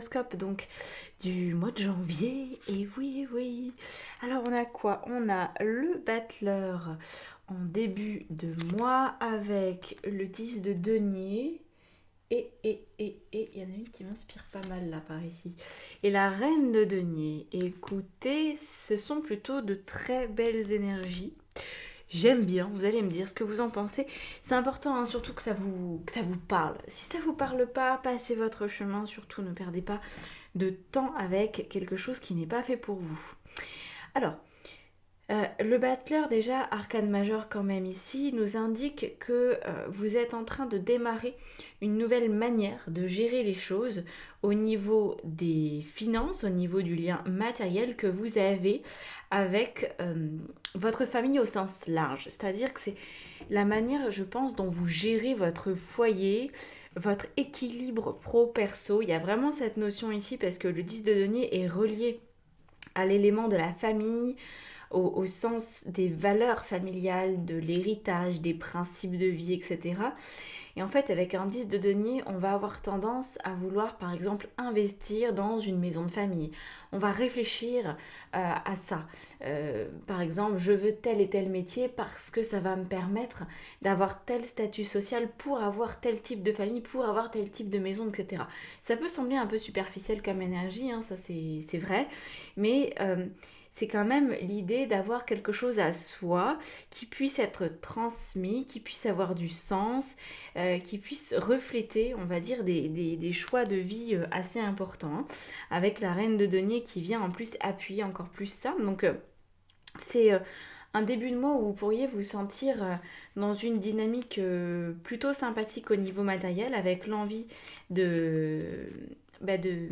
l'horoscope donc du mois de janvier. Et oui, oui. Alors on a quoi? On a le battleur en début de mois avec le 10 de denier. Il y en a une qui m'inspire pas mal là par ici. Et la reine de denier. Écoutez, ce sont plutôt de très belles énergies. J'aime bien, vous allez me dire ce que vous en pensez. C'est important, hein, surtout que ça vous parle. Si ça vous parle pas, passez votre chemin, surtout ne perdez pas de temps avec quelque chose qui n'est pas fait pour vous. Alors, le battleur, déjà, arcane majeur quand même ici, nous indique que vous êtes en train de démarrer une nouvelle manière de gérer les choses au niveau des finances, au niveau du lien matériel que vous avez avec votre famille au sens large. C'est-à-dire que c'est la manière, je pense, dont vous gérez votre foyer, votre équilibre pro-perso. Il y a vraiment cette notion ici parce que le 10 de denier est relié à l'élément de la famille, au sens des valeurs familiales, de l'héritage, des principes de vie, etc. Et en fait, avec un 10 de denier, on va avoir tendance à vouloir, par exemple, investir dans une maison de famille. On va réfléchir à ça. Par exemple, je veux tel et tel métier parce que ça va me permettre d'avoir tel statut social pour avoir tel type de famille, pour avoir tel type de maison, etc. Ça peut sembler un peu superficiel comme énergie, hein, ça c'est vrai, mais c'est quand même l'idée d'avoir quelque chose à soi qui puisse être transmis, qui puisse avoir du sens, qui puisse refléter, on va dire, des choix de vie assez importants, hein, avec la reine de denier qui vient en plus appuyer encore plus ça. Donc c'est un début de mois où vous pourriez vous sentir dans une dynamique plutôt sympathique au niveau matériel, avec l'envie de, de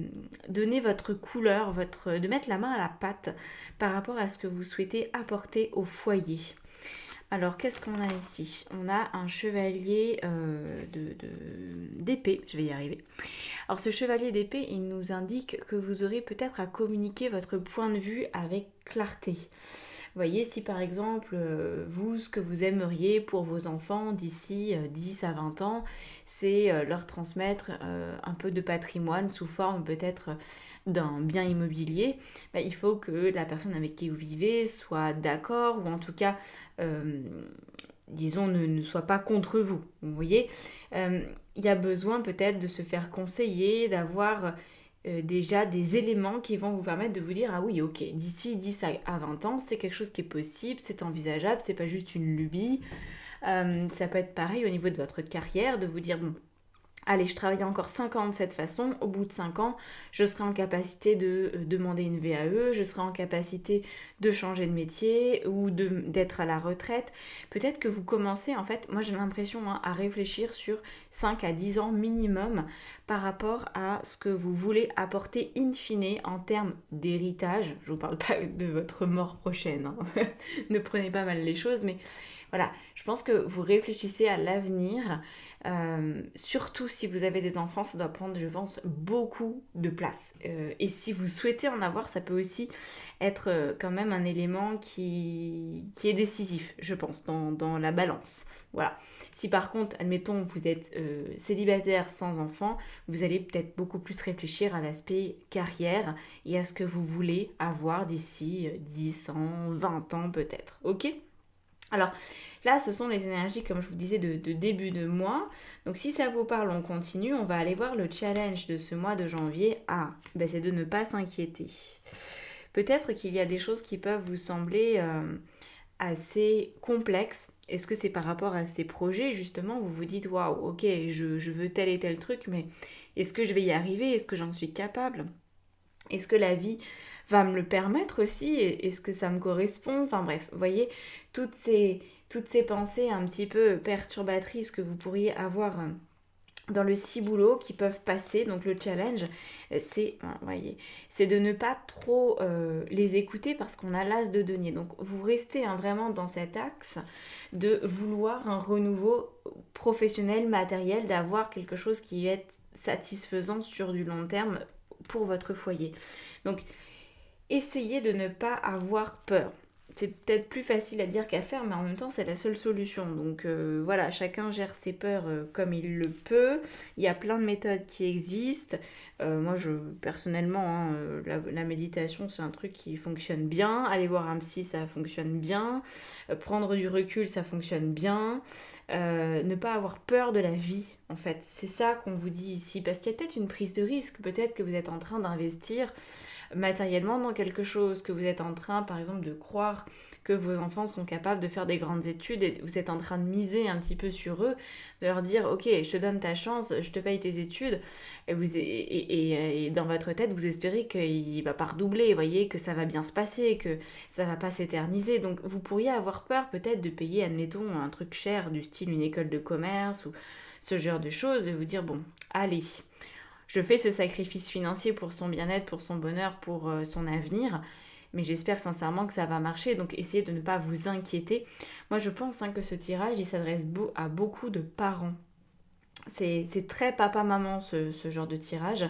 donner votre couleur, de mettre la main à la pâte par rapport à ce que vous souhaitez apporter au foyer. Alors, qu'est-ce qu'on a ici? On a un chevalier d'épée, je vais y arriver. Alors, ce chevalier d'épée, il nous indique que vous aurez peut-être à communiquer votre point de vue avec clarté. Vous voyez, si par exemple, vous, ce que vous aimeriez pour vos enfants d'ici 10 à 20 ans, c'est leur transmettre un peu de patrimoine sous forme peut-être d'un bien immobilier, il faut que la personne avec qui vous vivez soit d'accord ou en tout cas, disons, ne soit pas contre vous. Vous voyez, il y a besoin peut-être de se faire conseiller, d'avoir déjà des éléments qui vont vous permettre de vous dire ah oui ok d'ici 10 à 20 ans c'est quelque chose qui est possible, c'est envisageable, c'est pas juste une lubie. Ça peut être pareil au niveau de votre carrière, de vous dire bon allez, je travaille encore 5 ans de cette façon. Au bout de 5 ans, je serai en capacité de demander une VAE, je serai en capacité de changer de métier ou d'être à la retraite. Peut-être que vous commencez, en fait, moi j'ai l'impression à réfléchir sur 5 à 10 ans minimum par rapport à ce que vous voulez apporter in fine en termes d'héritage. Je ne vous parle pas de votre mort prochaine, hein. Ne prenez pas mal les choses, mais voilà, je pense que vous réfléchissez à l'avenir. Surtout si vous avez des enfants, ça doit prendre, je pense, beaucoup de place. Et si vous souhaitez en avoir, ça peut aussi être quand même un élément qui est décisif, je pense, dans la balance. Voilà. Si par contre, admettons, vous êtes célibataire sans enfant, vous allez peut-être beaucoup plus réfléchir à l'aspect carrière et à ce que vous voulez avoir d'ici 10 ans, 20 ans peut-être. Ok ? Alors là, ce sont les énergies, comme je vous disais, de début de mois. Donc si ça vous parle, on continue. On va aller voir le challenge de ce mois de janvier. C'est de ne pas s'inquiéter. Peut-être qu'il y a des choses qui peuvent vous sembler assez complexes. Est-ce que c'est par rapport à ces projets, justement, vous vous dites, waouh, ok, je veux tel et tel truc, mais est-ce que je vais y arriver? Est-ce que j'en suis capable? Est-ce que la vie va me le permettre aussi? Est-ce que ça me correspond? Enfin bref, vous voyez, toutes ces pensées un petit peu perturbatrices que vous pourriez avoir dans le ciboulot qui peuvent passer. Donc le challenge, c'est de ne pas trop les écouter parce qu'on a l'as de denier. Donc vous restez vraiment dans cet axe de vouloir un renouveau professionnel, matériel, d'avoir quelque chose qui est satisfaisant sur du long terme pour votre foyer. Donc essayez de ne pas avoir peur. c'est peut-être plus facile à dire qu'à faire, mais en même temps, c'est la seule solution. Donc voilà, chacun gère ses peurs comme il le peut. Il y a plein de méthodes qui existent. Moi, personnellement, hein, la méditation, c'est un truc qui fonctionne bien. Aller voir un psy, ça fonctionne bien. Prendre du recul, ça fonctionne bien. Ne pas avoir peur de la vie, en fait. C'est ça qu'on vous dit ici. Parce qu'il y a peut-être une prise de risque. Peut-être que vous êtes en train d'investir matériellement dans quelque chose, que vous êtes en train par exemple de croire que vos enfants sont capables de faire des grandes études et vous êtes en train de miser un petit peu sur eux, de leur dire ok, je te donne ta chance, je te paye tes études et dans votre tête vous espérez qu'il va pas redoubler, vous voyez, que ça va bien se passer, que ça va pas s'éterniser. Donc vous pourriez avoir peur peut-être de payer, admettons, un truc cher du style une école de commerce ou ce genre de choses, de vous dire bon, allez, je fais ce sacrifice financier pour son bien-être, pour son bonheur, pour son avenir, mais j'espère sincèrement que ça va marcher, donc essayez de ne pas vous inquiéter. Moi je pense que ce tirage, il s'adresse à beaucoup de parents. C'est très papa-maman ce genre de tirage.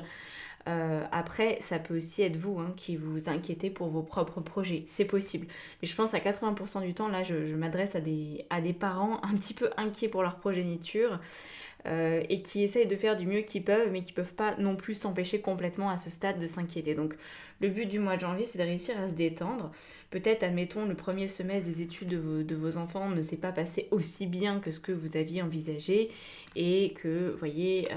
Après, ça peut aussi être vous qui vous inquiétez pour vos propres projets. C'est possible. Mais je pense à 80% du temps, là, je m'adresse à des parents un petit peu inquiets pour leur progéniture et qui essayent de faire du mieux qu'ils peuvent, mais qui ne peuvent pas non plus s'empêcher complètement à ce stade de s'inquiéter. Donc le but du mois de janvier, c'est de réussir à se détendre. Peut-être, admettons, le premier semestre des études de vos enfants ne s'est pas passé aussi bien que ce que vous aviez envisagé, et que, vous voyez,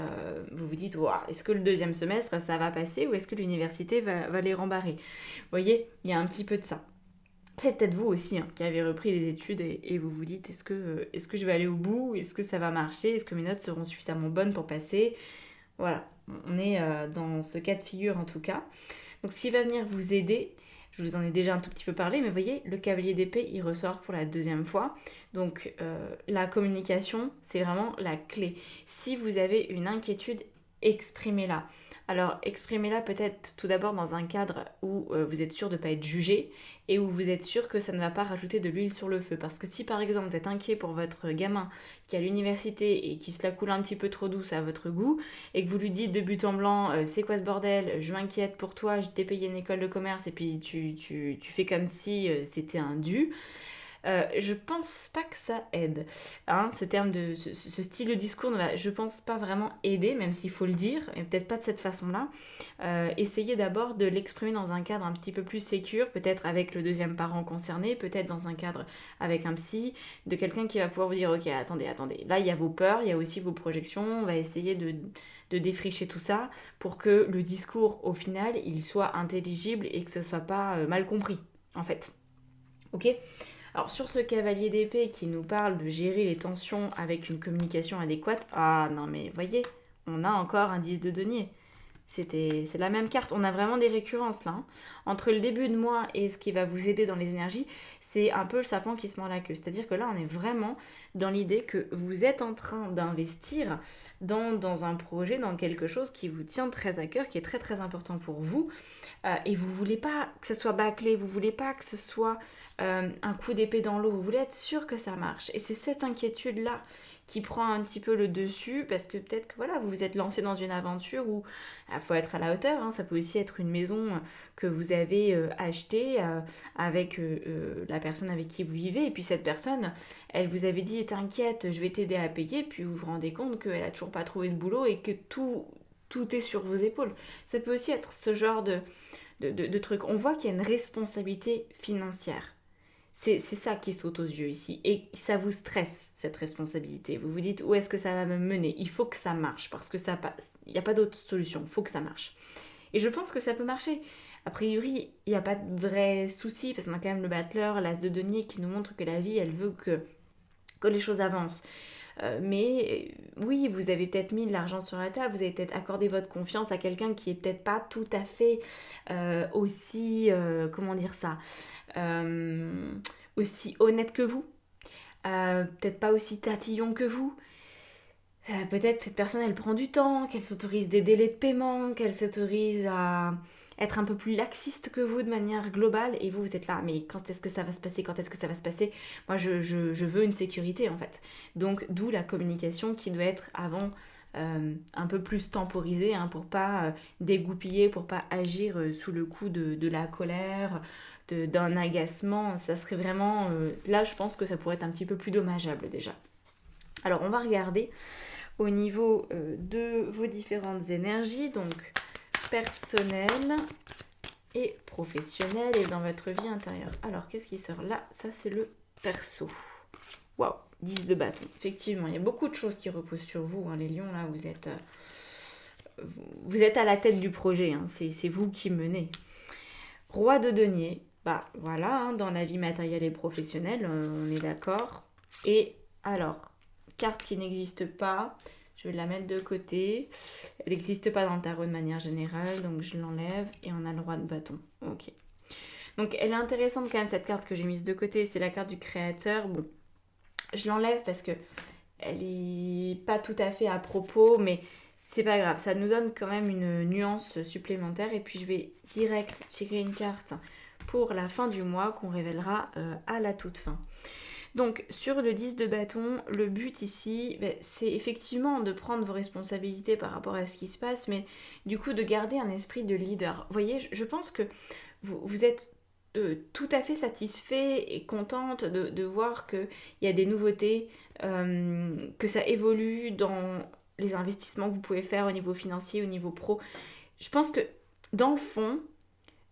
vous vous dites, wow, est-ce que le deuxième semestre, ça va passer, ou est-ce que l'université va les rembarrer? Vous voyez, il y a un petit peu de ça. C'est peut-être vous aussi qui avez repris des études et vous vous dites est-ce que je vais aller au bout? Est-ce que ça va marcher? Est-ce que mes notes seront suffisamment bonnes pour passer? Voilà, on est dans ce cas de figure en tout cas. Donc ce qui va venir vous aider, je vous en ai déjà un tout petit peu parlé, mais vous voyez, le cavalier d'épée, il ressort pour la deuxième fois. Donc la communication, c'est vraiment la clé. Si vous avez une inquiétude, exprimez-la. Alors exprimez-la peut-être tout d'abord dans un cadre où vous êtes sûr de ne pas être jugé et où vous êtes sûr que ça ne va pas rajouter de l'huile sur le feu. Parce que si par exemple vous êtes inquiet pour votre gamin qui est à l'université et qui se la coule un petit peu trop douce à votre goût, et que vous lui dites de but en blanc c'est quoi ce bordel, je m'inquiète pour toi, je t'ai payé une école de commerce et puis tu fais comme si c'était un dû, je pense pas que ça aide. Ce terme ce style de discours ne va, je pense, pas vraiment aider, même s'il faut le dire, et peut-être pas de cette façon-là. Essayez d'abord de l'exprimer dans un cadre un petit peu plus sécure, peut-être avec le deuxième parent concerné, peut-être dans un cadre avec un psy, de quelqu'un qui va pouvoir vous dire ok, attendez, là il y a vos peurs, il y a aussi vos projections, on va essayer de défricher tout ça pour que le discours au final il soit intelligible et que ce soit pas mal compris en fait. Ok. Alors sur ce cavalier d'épée qui nous parle de gérer les tensions avec une communication adéquate, ah non mais voyez, on a encore un 10 de denier. C'est la même carte, on a vraiment des récurrences là. Entre le début de mois et ce qui va vous aider dans les énergies, c'est un peu le sapin qui se mord la queue. C'est-à-dire que là, on est vraiment dans l'idée que vous êtes en train d'investir dans un projet, dans quelque chose qui vous tient très à cœur, qui est très très important pour vous. Et vous voulez pas que ce soit bâclé, vous voulez pas que ce soit un coup d'épée dans l'eau, vous voulez être sûr que ça marche. Et c'est cette inquiétude-là qui prend un petit peu le dessus, parce que peut-être que voilà, vous vous êtes lancé dans une aventure où il faut être à la hauteur. Ça peut aussi être une maison que vous avez achetée avec la personne avec qui vous vivez, et puis cette personne, elle vous avait dit t'inquiète, je vais t'aider à payer, puis vous vous rendez compte qu'elle a toujours pas trouvé de boulot et que tout est sur vos épaules. Ça peut aussi être ce genre de truc. On voit qu'il y a une responsabilité financière. C'est ça qui saute aux yeux ici. Et ça vous stresse, cette responsabilité. Vous vous dites, où est-ce que ça va me mener? Il faut que ça marche, parce que il n'y a pas d'autre solution. Il faut que ça marche. Et je pense que ça peut marcher. A priori, il n'y a pas de vrai souci, parce qu'on a quand même le battleur, l'as de denier, qui nous montre que la vie, elle veut que les choses avancent. Mais oui, vous avez peut-être mis de l'argent sur la table, vous avez peut-être accordé votre confiance à quelqu'un qui est peut-être pas tout à fait aussi, comment dire ça, aussi honnête que vous, peut-être pas aussi tatillon que vous. Peut-être cette personne elle prend du temps, qu'elle s'autorise des délais de paiement, qu'elle s'autorise à être un peu plus laxiste que vous de manière globale, et vous êtes là, mais quand est-ce que ça va se passer, quand est-ce que ça va se passer? Moi je veux une sécurité en fait. Donc d'où la communication qui doit être avant un peu plus temporisé, hein, pour pas dégoupiller, pour pas agir sous le coup de la colère, d'un agacement. Ça serait vraiment... là, je pense que ça pourrait être un petit peu plus dommageable déjà. Alors, on va regarder au niveau de vos différentes énergies, donc personnelle et professionnelle, et dans votre vie intérieure. Alors, qu'est-ce qui sort là? Ça, c'est le perso. Waouh, 10 de bâton. Effectivement, il y a beaucoup de choses qui reposent sur vous, hein, les lions, là, vous êtes à la tête du projet, hein, c'est vous qui menez. Roi de denier, bah voilà, hein, dans la vie matérielle et professionnelle, on est d'accord. Et alors, carte qui n'existe pas, je vais la mettre de côté. Elle n'existe pas dans le tarot de manière générale, donc je l'enlève et on a le roi de bâton. Ok. Donc elle est intéressante quand même, cette carte que j'ai mise de côté, c'est la carte du créateur. Bon, je l'enlève parce que elle est pas tout à fait à propos, mais c'est pas grave, ça nous donne quand même une nuance supplémentaire. Et puis je vais direct tirer une carte pour la fin du mois qu'on révélera à la toute fin. Donc sur le 10 de bâton, le but ici, c'est effectivement de prendre vos responsabilités par rapport à ce qui se passe, mais du coup de garder un esprit de leader. Vous voyez, je pense que vous êtes tout à fait satisfait et contente de voir qu'il y a des nouveautés, que ça évolue dans les investissements que vous pouvez faire au niveau financier, au niveau pro. Je pense que dans le fond,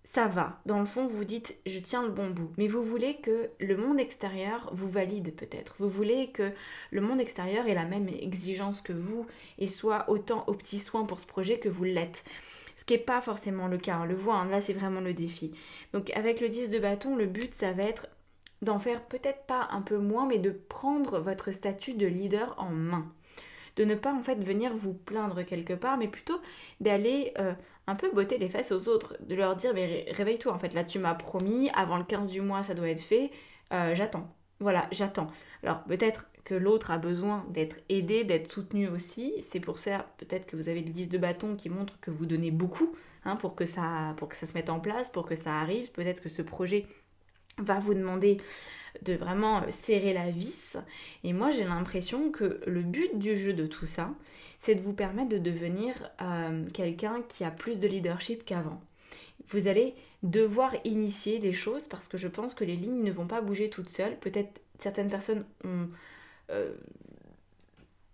ça va. Dans le fond, vous vous dites, je tiens le bon bout. Mais vous voulez que le monde extérieur vous valide peut-être. Vous voulez que le monde extérieur ait la même exigence que vous et soit autant aux petits soins pour ce projet que vous l'êtes. Ce qui n'est pas forcément le cas, on le voit, hein, là c'est vraiment le défi. Donc avec le 10 de bâton, le but ça va être d'en faire peut-être pas un peu moins, mais de prendre votre statut de leader en main. De ne pas en fait venir vous plaindre quelque part, mais plutôt d'aller un peu botter les fesses aux autres, de leur dire mais réveille-toi, en fait là tu m'as promis, avant le 15 du mois ça doit être fait, j'attends. Voilà, j'attends. Alors peut-être que l'autre a besoin d'être aidé, d'être soutenu aussi. C'est pour ça peut-être que vous avez le 10 de bâton qui montre que vous donnez beaucoup, hein, pour que ça se mette en place, pour que ça arrive. Peut-être que ce projet va vous demander de vraiment serrer la vis. Et moi, j'ai l'impression que le but du jeu de tout ça, c'est de vous permettre de devenir quelqu'un qui a plus de leadership qu'avant. Vous allez devoir initier les choses parce que je pense que les lignes ne vont pas bouger toutes seules. Peut-être certaines personnes ont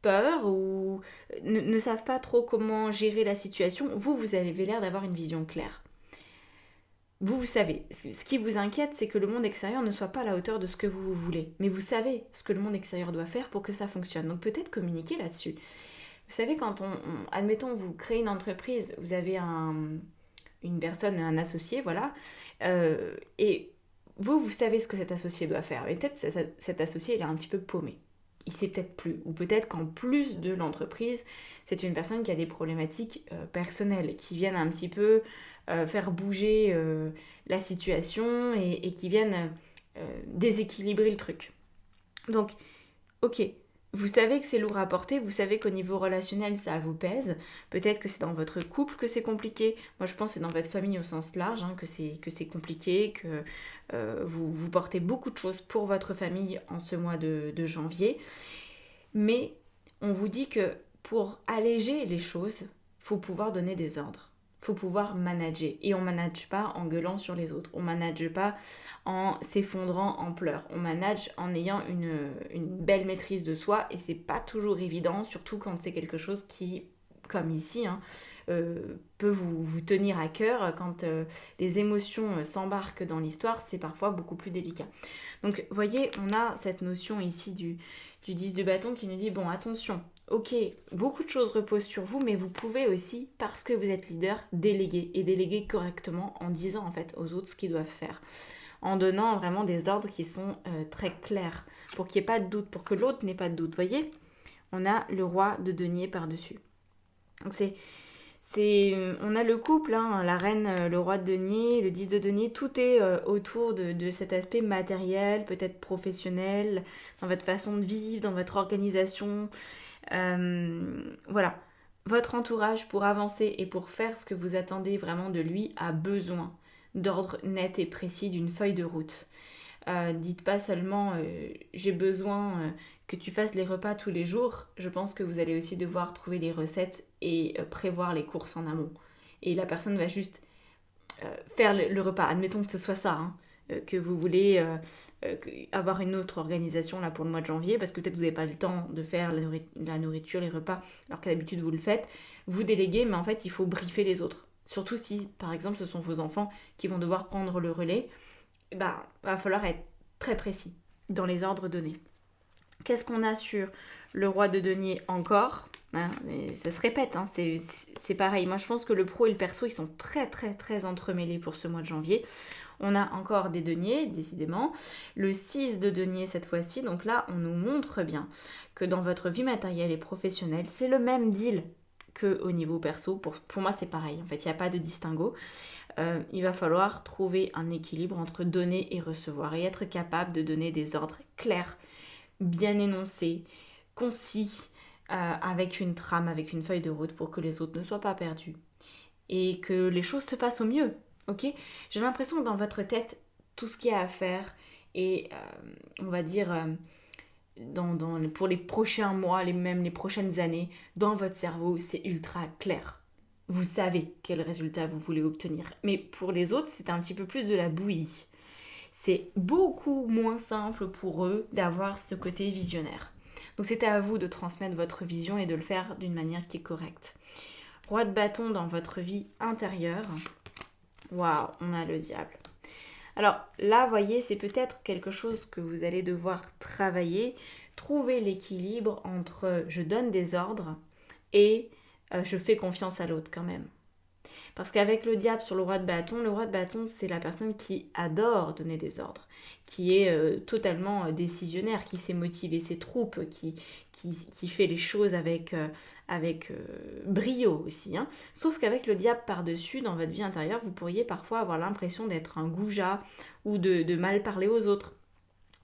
peur ou ne savent pas trop comment gérer la situation. Vous avez l'air d'avoir une vision claire. Vous savez, ce qui vous inquiète, c'est que le monde extérieur ne soit pas à la hauteur de ce que vous voulez. Mais vous savez ce que le monde extérieur doit faire pour que ça fonctionne. Donc peut-être communiquer là-dessus. Vous savez, quand admettons, vous créez une entreprise, vous avez une personne, un associé, voilà, et vous savez ce que cet associé doit faire. Et peut-être cet associé, il est un petit peu paumé. Il sait peut-être plus. Ou peut-être qu'en plus de l'entreprise, c'est une personne qui a des problématiques personnelles, qui viennent un petit peu faire bouger la situation et qui viennent déséquilibrer le truc. Donc, ok, vous savez que c'est lourd à porter, vous savez qu'au niveau relationnel, ça vous pèse. Peut-être que c'est dans votre couple que c'est compliqué. Moi, je pense que c'est dans votre famille au sens large, hein, que c'est compliqué, que vous portez beaucoup de choses pour votre famille en ce mois de janvier. Mais on vous dit que pour alléger les choses, il faut pouvoir donner des ordres. Il faut pouvoir manager. Et on ne manage pas en gueulant sur les autres. On ne manage pas en s'effondrant en pleurs. On manage en ayant une belle maîtrise de soi. Et c'est pas toujours évident, surtout quand c'est quelque chose qui, comme ici, hein, peut vous tenir à cœur. Quand les émotions s'embarquent dans l'histoire, c'est parfois beaucoup plus délicat. Donc, vous voyez, on a cette notion ici du 10 de bâton qui nous dit, bon, attention, ok, beaucoup de choses reposent sur vous, mais vous pouvez aussi, parce que vous êtes leader, déléguer et déléguer correctement en disant en fait aux autres ce qu'ils doivent faire, en donnant vraiment des ordres qui sont très clairs, pour qu'il n'y ait pas de doute, pour que l'autre n'ait pas de doute. Vous voyez, on a le roi de denier par-dessus. Donc on a le couple, hein, la reine, le roi de denier, le 10 de denier, tout est autour de cet aspect matériel, peut-être professionnel, dans votre façon de vivre, dans votre organisation. Voilà, votre entourage pour avancer et pour faire ce que vous attendez vraiment de lui a besoin d'ordre net et précis, d'une feuille de route. Dites pas seulement j'ai besoin que tu fasses les repas tous les jours. Je pense que vous allez aussi devoir trouver les recettes et prévoir les courses en amont. Et la personne va juste faire le repas. Admettons que ce soit ça, hein, que vous voulez avoir une autre organisation là pour le mois de janvier, parce que peut-être vous n'avez pas le temps de faire la nourriture, les repas, alors qu'à l'habitude vous le faites. Vous déléguez, mais en fait il faut briefer les autres. Surtout si, par exemple, ce sont vos enfants qui vont devoir prendre le relais, bah, va falloir être très précis dans les ordres donnés. Qu'est-ce qu'on a sur le roi de denier encore, hein, et ça se répète, hein, c'est pareil. Moi, je pense que le pro et le perso, ils sont très, très, très entremêlés pour ce mois de janvier. On a encore des deniers, décidément. Le 6 de denier cette fois-ci. Donc là, on nous montre bien que dans votre vie matérielle et professionnelle, c'est le même deal qu'au niveau perso. Pour moi, c'est pareil. En fait, il n'y a pas de distinguo. Il va falloir trouver un équilibre entre donner et recevoir et être capable de donner des ordres clairs, bien énoncés, concis, avec une trame, avec une feuille de route pour que les autres ne soient pas perdus et que les choses se passent au mieux. Ok ? J'ai l'impression que dans votre tête, tout ce qu'il y a à faire et on va dire pour les prochains mois, même les prochaines années, dans votre cerveau, c'est ultra clair. Vous savez quel résultat vous voulez obtenir. Mais pour les autres, c'est un petit peu plus de la bouillie. C'est beaucoup moins simple pour eux d'avoir ce côté visionnaire. Donc c'est à vous de transmettre votre vision et de le faire d'une manière qui est correcte. Roi de bâton dans votre vie intérieure. Waouh, on a le diable. Alors là, voyez, c'est peut-être quelque chose que vous allez devoir travailler, trouver l'équilibre entre je donne des ordres et je fais confiance à l'autre quand même. Parce qu'avec le diable sur le roi de bâton, c'est la personne qui adore donner des ordres, qui est totalement décisionnaire, qui sait motiver ses troupes, qui fait les choses avec brio aussi. Hein. Sauf qu'avec le diable par-dessus, dans votre vie intérieure, vous pourriez parfois avoir l'impression d'être un goujat ou de mal parler aux autres.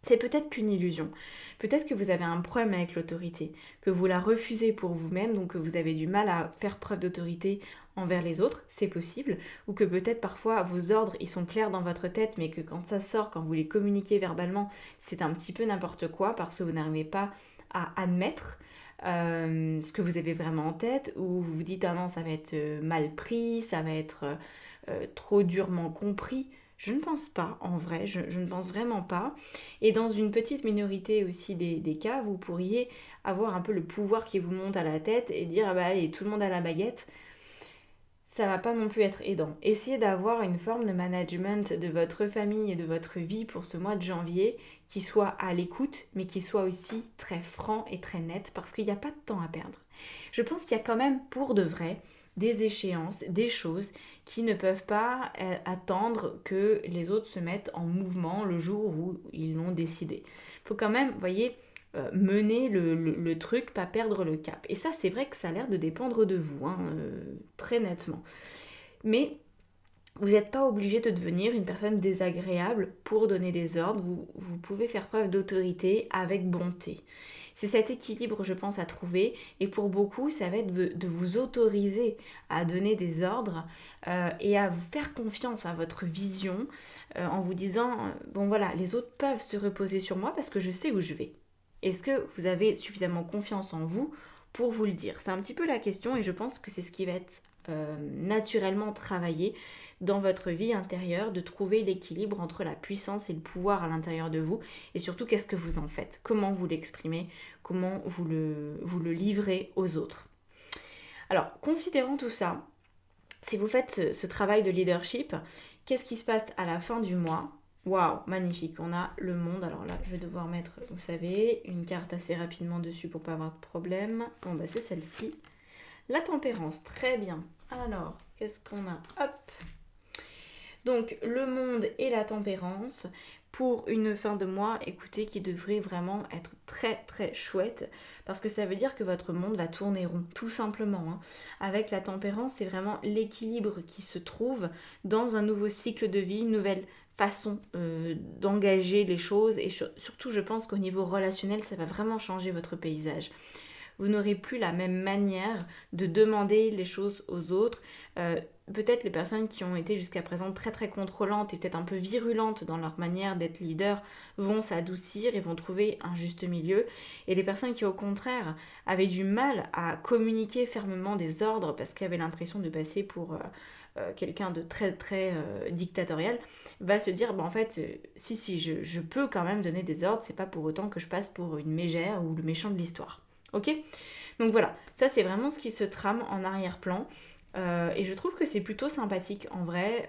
C'est peut-être qu'une illusion. Peut-être que vous avez un problème avec l'autorité, que vous la refusez pour vous-même, donc que vous avez du mal à faire preuve d'autorité envers les autres, c'est possible, ou que peut-être parfois vos ordres, ils sont clairs dans votre tête, mais que quand ça sort, quand vous les communiquez verbalement, c'est un petit peu n'importe quoi, parce que vous n'arrivez pas à admettre ce que vous avez vraiment en tête, ou vous vous dites ah non, ça va être mal pris, ça va être trop durement compris. Je ne pense pas, en vrai, je ne pense vraiment pas. Et dans une petite minorité aussi des cas, vous pourriez avoir un peu le pouvoir qui vous monte à la tête et dire, ah bah allez, tout le monde a la baguette. Ça va pas non plus être aidant. Essayez d'avoir une forme de management de votre famille et de votre vie pour ce mois de janvier qui soit à l'écoute, mais qui soit aussi très franc et très net, parce qu'il n'y a pas de temps à perdre. Je pense qu'il y a quand même, pour de vrai, des échéances, des choses qui ne peuvent pas attendre que les autres se mettent en mouvement le jour où ils l'ont décidé. Il faut quand même, vous voyez, mener le truc, pas perdre le cap. Et ça, c'est vrai que ça a l'air de dépendre de vous, hein, très nettement. Mais vous n'êtes pas obligé de devenir une personne désagréable pour donner des ordres. Vous pouvez faire preuve d'autorité avec bonté. C'est cet équilibre, je pense, à trouver. Et pour beaucoup, ça va être de vous autoriser à donner des ordres et à vous faire confiance à votre vision en vous disant, bon voilà, les autres peuvent se reposer sur moi parce que je sais où je vais. Est-ce que vous avez suffisamment confiance en vous pour vous le dire ? C'est un petit peu la question et je pense que c'est ce qui va être naturellement travaillé dans votre vie intérieure, de trouver l'équilibre entre la puissance et le pouvoir à l'intérieur de vous et surtout qu'est-ce que vous en faites, comment vous l'exprimez, comment vous le livrez aux autres. Alors, considérant tout ça, si vous faites ce travail de leadership, qu'est-ce qui se passe à la fin du mois ? Waouh, magnifique, on a le monde. Alors là, je vais devoir mettre, vous savez, une carte assez rapidement dessus pour pas avoir de problème. Bon, bah c'est celle-ci. La tempérance, très bien. Alors, qu'est-ce qu'on a ? Hop. Donc, le monde et la tempérance pour une fin de mois, écoutez, qui devrait vraiment être très très chouette parce que ça veut dire que votre monde va tourner rond, tout simplement. Hein. Avec la tempérance, c'est vraiment l'équilibre qui se trouve dans un nouveau cycle de vie, une nouvelle façon d'engager les choses et surtout, je pense qu'au niveau relationnel, ça va vraiment changer votre paysage. Vous n'aurez plus la même manière de demander les choses aux autres. peut-être les personnes qui ont été jusqu'à présent très très contrôlantes et peut-être un peu virulentes dans leur manière d'être leader vont s'adoucir et vont trouver un juste milieu. Et les personnes qui au contraire avaient du mal à communiquer fermement des ordres parce qu'elles avaient l'impression de passer pour quelqu'un de très très dictatorial, va se dire, en fait, si, je peux quand même donner des ordres, c'est pas pour autant que je passe pour une mégère ou le méchant de l'histoire. Ok? Donc voilà, ça c'est vraiment ce qui se trame en arrière-plan. Et je trouve que c'est plutôt sympathique en vrai.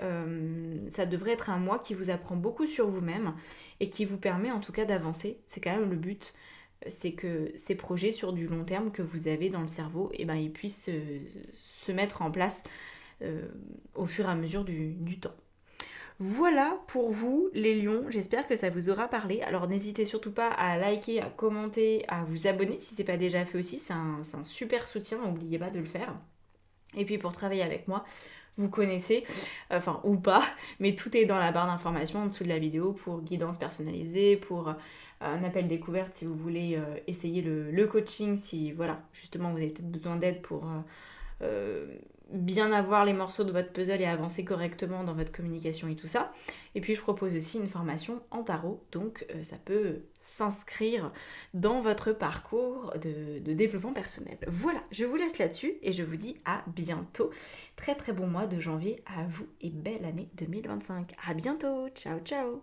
Ça devrait être un mois qui vous apprend beaucoup sur vous-même et qui vous permet en tout cas d'avancer. C'est quand même le but. C'est que ces projets sur du long terme que vous avez dans le cerveau, ils puissent se mettre en place au fur et à mesure du temps. Voilà pour vous les lions, j'espère que ça vous aura parlé. Alors n'hésitez surtout pas à liker, à commenter, à vous abonner si ce n'est pas déjà fait aussi, c'est un super soutien, n'oubliez pas de le faire. Et puis pour travailler avec moi, vous connaissez, enfin ou pas, mais tout est dans la barre d'informations en dessous de la vidéo pour guidance personnalisée, pour un appel découverte si vous voulez essayer le coaching, si voilà, justement vous avez peut-être besoin d'aide pour bien avoir les morceaux de votre puzzle et avancer correctement dans votre communication et tout ça. Et puis je propose aussi une formation en tarot, donc ça peut s'inscrire dans votre parcours de développement personnel. Voilà, je vous laisse là-dessus et je vous dis à bientôt. Très très bon mois de janvier à vous et belle année 2025. À bientôt, ciao ciao.